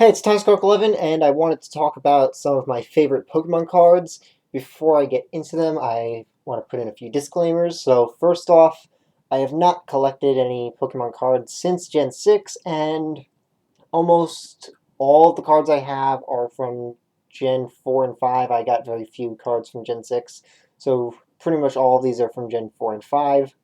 Hey, it's TimesClock11, and I wanted to talk about some of my favorite Pokemon cards. Before I get into them, I want to put in a few disclaimers. So, first off, I have not collected any Pokemon cards since Gen 6, and almost all of the cards I have are from Gen 4 and 5. I got very few cards from Gen 6, so pretty much all of these are from Gen 4 and 5.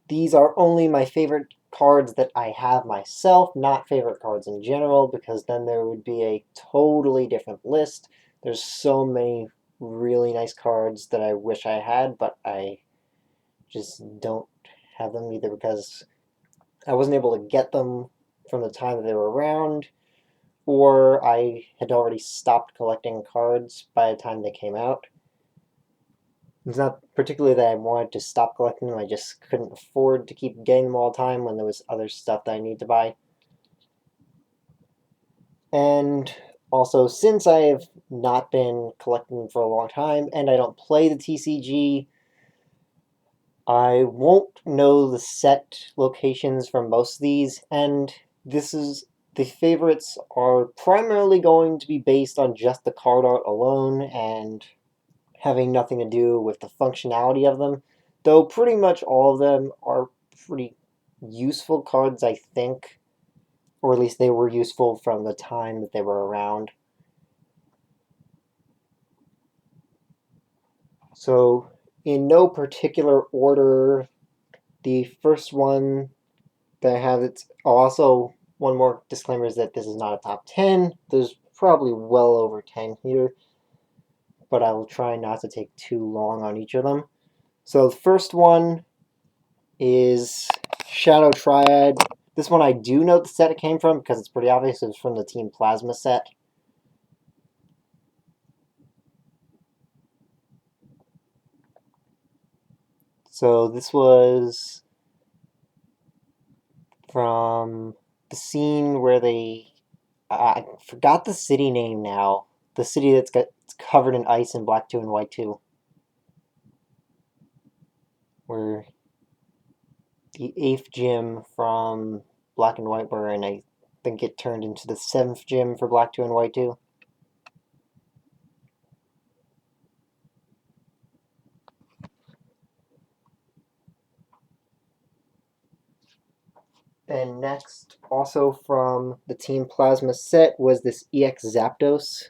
These are only my favorite cards that I have myself, not favorite cards in general, because then there would be a totally different list. There's so many really nice cards that I wish I had, but I just don't have them either because I wasn't able to get them from the time that they were around, or I had already stopped collecting cards by the time they came out. It's not particularly that I wanted to stop collecting them, I just couldn't afford to keep getting them all the time when there was other stuff that I need to buy. And also, since I have not been collecting them for a long time, and I don't play the TCG, I won't know the set locations from most of these, and the favorites are primarily going to be based on just the card art alone, and having nothing to do with the functionality of them, though pretty much all of them are pretty useful cards, I think, or at least they were useful from the time that they were around. So, in no particular order, the first one that I have, it's also one more disclaimer is that this is not a top 10. There's probably well over 10 here, but I will try not to take too long on each of them. So the first one is Shadow Triad. This one I do know the set it came from because it's pretty obvious. It's from the Team Plasma set. So this was from the scene where they... I forgot the city name now. The city that's covered in ice in Black 2 and White 2. Where the 8th gym from Black and White were, and I think it turned into the 7th gym for Black 2 and White 2. And next, also from the Team Plasma set, was this EX Zapdos.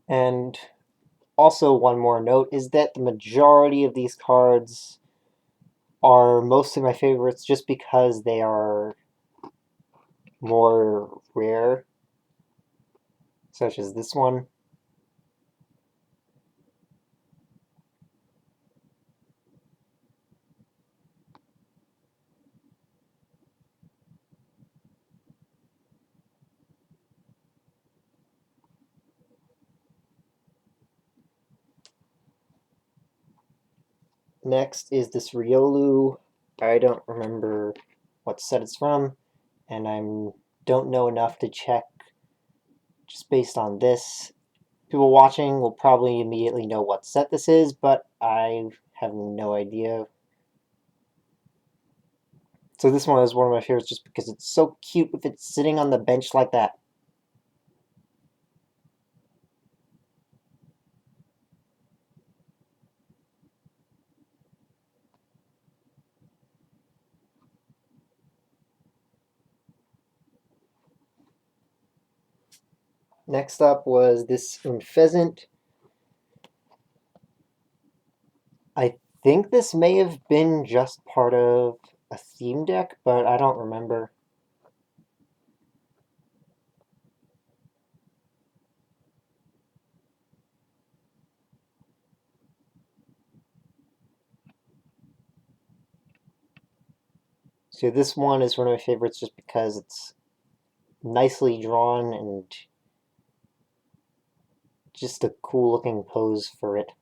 And also one more note is that the majority of these cards are mostly my favorites just because they are more rare, such as this one. Next is this Riolu. I don't remember what set it's from, and I don't know enough to check just based on this. People watching will probably immediately know what set this is, but I have no idea. So this one is one of my favorites just because it's so cute with it sitting on the bench like that. Next up was this Unfezant. I think this may have been just part of a theme deck, but I don't remember. So this one is one of my favorites just because it's nicely drawn and just a cool looking pose for it.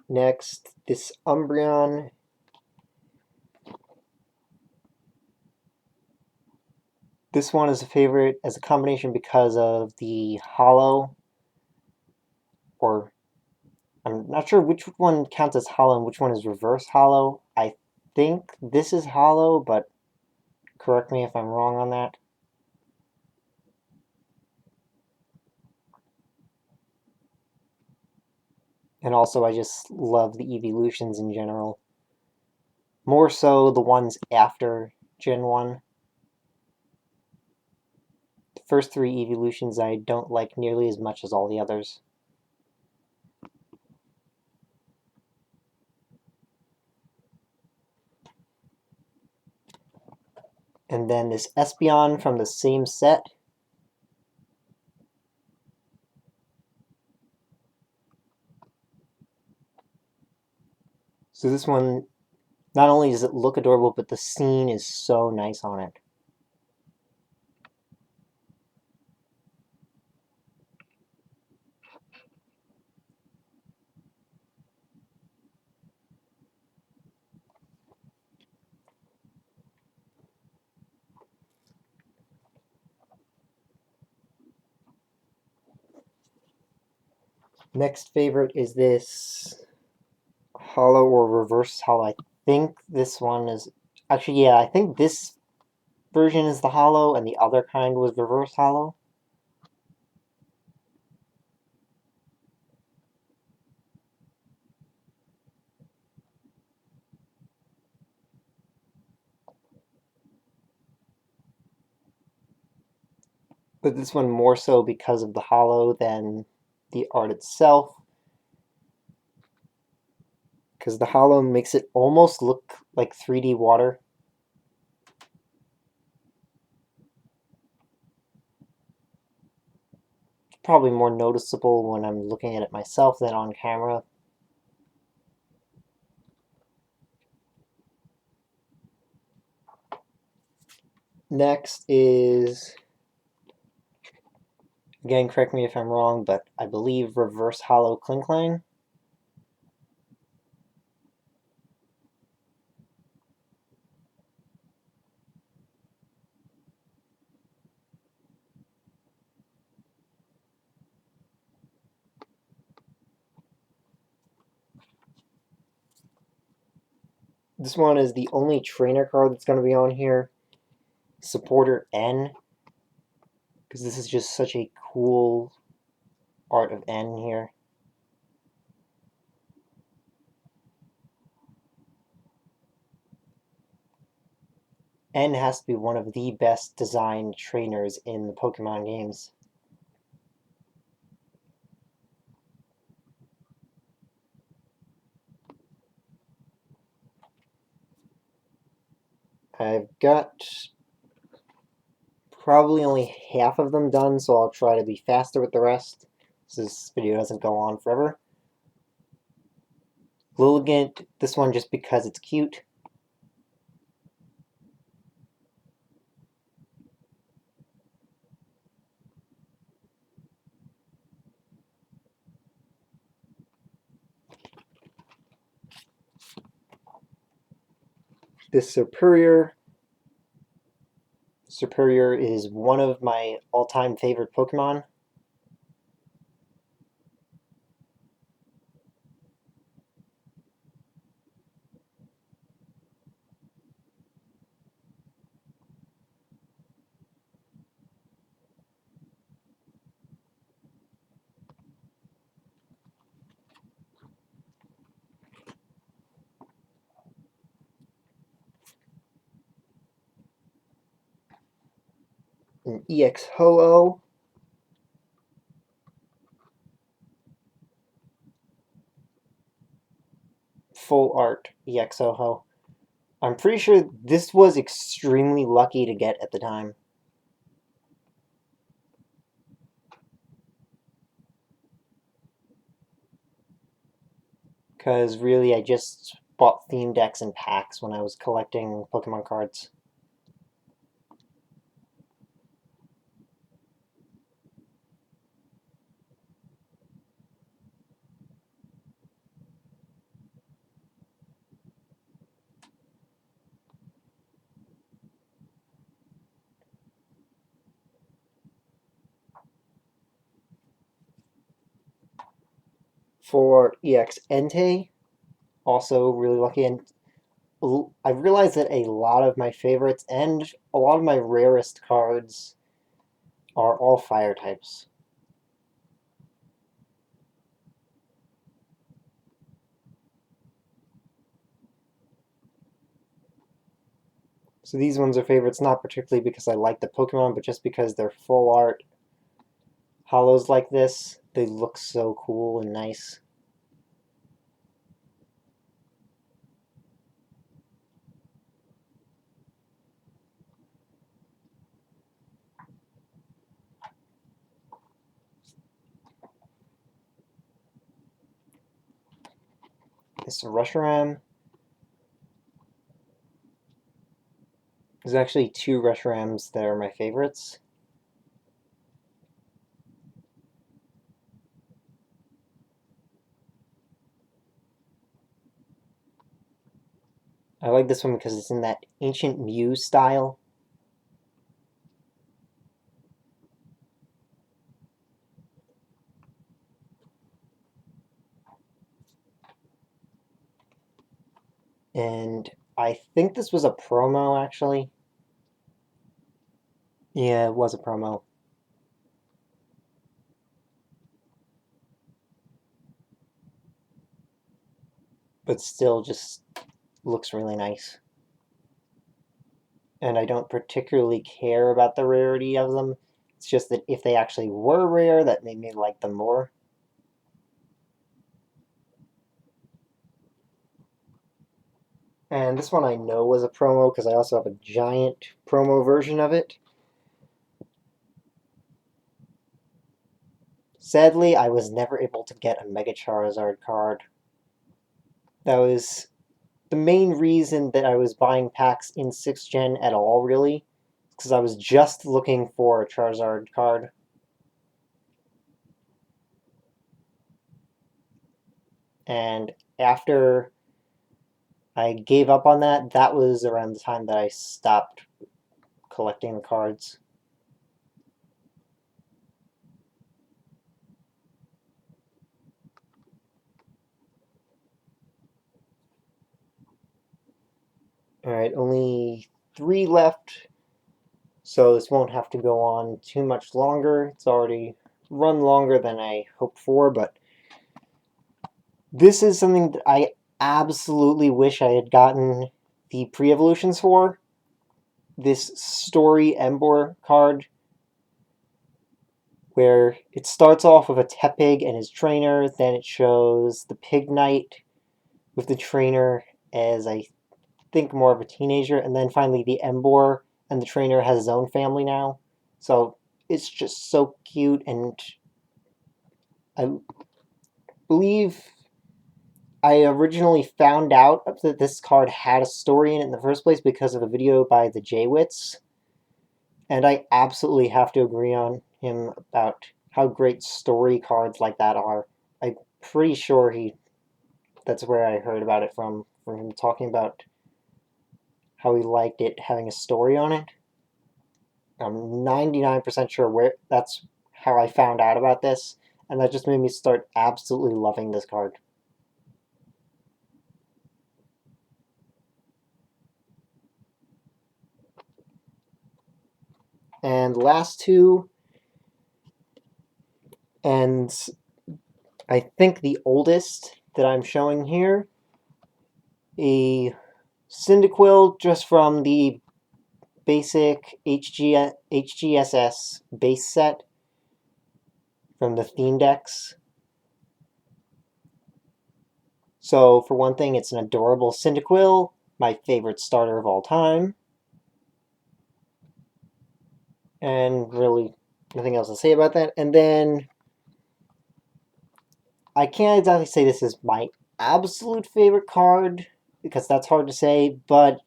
Next, this Umbreon. This one is a favorite as a combination because of the hollow, or I'm not sure which one counts as hollow and which one is reverse hollow. I think this is hollow, but correct me if I'm wrong on that. And also, I just love the evolutions in general. More so the ones after Gen 1. The first three evolutions I don't like nearly as much as all the others. And then this Espeon from the same set. So this one, not only does it look adorable, but the scene is so nice on it. Next favorite is this hollow or reverse hollow. I think this one is... Actually, yeah, I think this version is the hollow, and the other kind was reverse hollow. But this one more so because of the hollow than the art itself. Because the hollow makes it almost look like 3D water. It's probably more noticeable when I'm looking at it myself than on camera. Next is, again, correct me if I'm wrong, but I believe reverse hollow Klinklang. This one is the only trainer card that's going to be on here. Supporter N. Because this is just such a cool art of N here. N has to be one of the best designed trainers in the Pokemon games. I've got probably only half of them done, so I'll try to be faster with the rest, so this video doesn't go on forever. Lilligant, this one just because it's cute. This Serperior. Serperior is one of my all-time favorite Pokemon. An EX Ho-Oh. Full art EX Ho-Oh. I'm pretty sure this was extremely lucky to get at the time. Because really, I just bought theme decks and packs when I was collecting Pokemon cards. For EX Entei, also really lucky. And I realized that a lot of my favorites and a lot of my rarest cards are all fire types. So these ones are favorites not particularly because I like the Pokemon, but just because they're full art holos like this. They look so cool and nice. This Reshiram. There's actually two Reshirams that are my favorites. I like this one because it's in that Ancient Mew style. And I think this was a promo, actually. Yeah, it was a promo. But still just looks really nice. And I don't particularly care about the rarity of them. It's just that if they actually were rare, that made me like them more. And this one I know was a promo because I also have a giant promo version of it. Sadly, I was never able to get a Mega Charizard card. That was the main reason that I was buying packs in 6th Gen at all, really, because I was just looking for a Charizard card. And after I gave up on that, that was around the time that I stopped collecting the cards. Alright, only 3 left, so this won't have to go on too much longer. It's already run longer than I hoped for, but this is something that I absolutely wish I had gotten the pre-evolutions for. This Story Emboar card, where it starts off with a Tepig and his trainer, then it shows the Pig Knight with the trainer as I think more of a teenager, and then finally the Emboar, and the trainer has his own family now. So it's just so cute, and I believe I originally found out that this card had a story in it in the first place because of a video by the Jaywits, and I absolutely have to agree on him about how great story cards like that are. I'm pretty sure that's where I heard about it from him talking about how he liked it having a story on it. I'm 99% sure that's how I found out about this, and that just made me start absolutely loving this card. And last two, and I think the oldest that I'm showing here, a Cyndaquil just from the basic HGSS base set from the theme decks. So for one thing, it's an adorable Cyndaquil, my favorite starter of all time. And really nothing else to say about that. And then I can't exactly say this is my absolute favorite card, because that's hard to say, but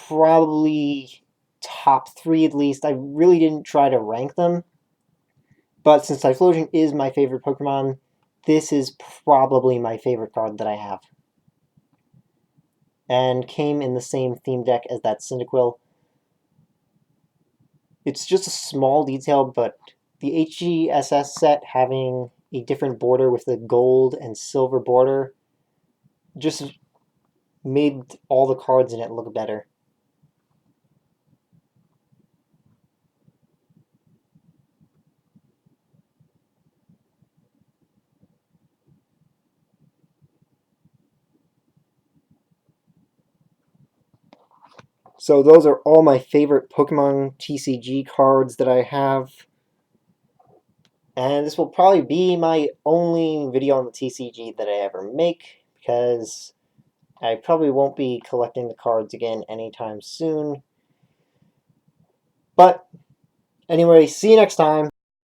probably top 3 at least. I really didn't try to rank them, but since Typhlosion is my favorite Pokemon, this is probably my favorite card that I have. And came in the same theme deck as that Cyndaquil. It's just a small detail, but the HGSS set having a different border with the gold and silver border just made all the cards in it look better. So those are all my favorite Pokemon TCG cards that I have. And this will probably be my only video on the TCG that I ever make, because I probably won't be collecting the cards again anytime soon. But anyway, see you next time.